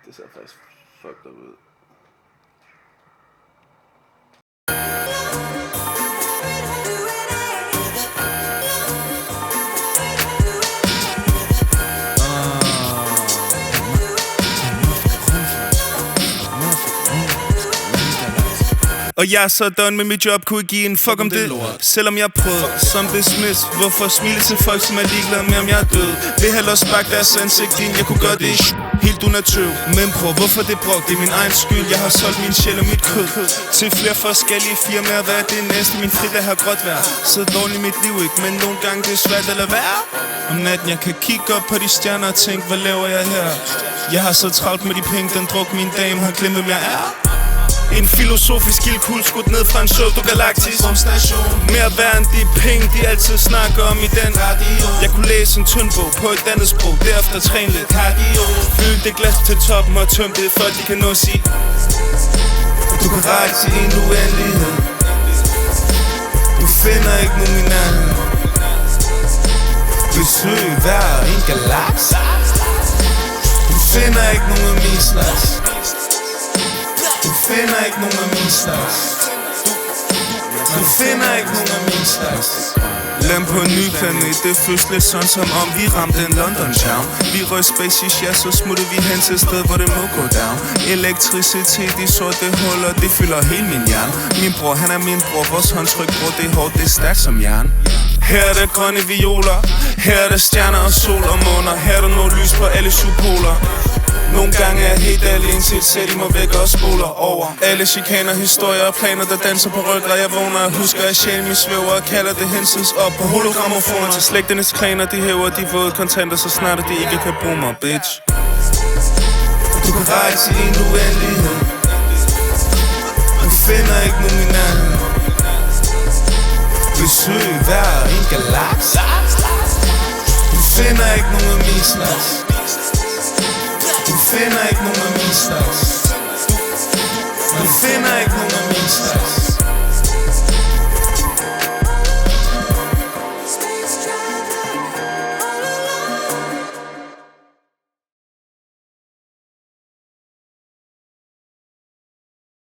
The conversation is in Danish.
Det ser faktisk fucked up ud. Og jeg er så done med mit job, kunne ikke give en fuck om det. Selvom jeg prøvede som dismiss. Hvorfor smile til folk, som er ligeglade med, om jeg er død? Vil hellere sparke deres ansigt ind, jeg kunne gøre det helt unaturligt. Men prøv, hvorfor det brok? Det er min egen skyld. Jeg har solgt min sjæl og mit kød til flere forskellige firmaer. Hvad er det næste? Min fridag har gråt vejr. Så dårligt mit liv ikke, men nogle gange det er svært at lade være. Om natten jeg kan kigge op på de stjerner og tænke, hvad laver jeg her? Jeg har så travlt med de penge, den druk min dame har glemt, hvem jeg er. En filosofisk ildkugle skudt ned fra en pseudo-galaktisk mere værd end de penge, de altid snakker om i den radio. Jeg kunne læse en tynd bog på et andet sprog, derefter træne lidt cardio. Fyld det glas til toppen og tøm det, for de kan nå at sige du kan rejse i en uendelighed. Du finder ikke nogen i nærheden. Besøg hver en galakse. Du finder ikke nogen af min slags. Du finder ikke nogen af min slags. Du finder ikke nogen af min slags. Land på en ny planet, det føles lidt sådan som om vi ramte en London town. Vi røg spaces, ja, så smutter vi hen til et sted, hvor det må gå down. Elektricitet i sorte huller, det fylder hele min hjerne. Min bror, han er min bror, vores håndtryk, bror, det er hårdt, det er stærkt som jern. Her er der grønne violer, her er der stjerner og sol og måner. Her er der noget lys på alle sydpoler. Nogle gange er jeg helt alene til et sæt, I må væk og spoler over. Alle chikaner, historier og planer, der danser på rygler. Jeg vågner og husker, at sjælen min svæver og kalder det hensides op på hologrammofoner. Til slægternes klaner, de hæver de våde kontanter, så snart at de ikke kan bruge mig, bitch. Du kan rejse i en uendelighed. Du finder ikke nogen i nærheden. Besøg hver en galakse. Du finder ikke nogen af min slags. Du finder ikke nogen af min slags.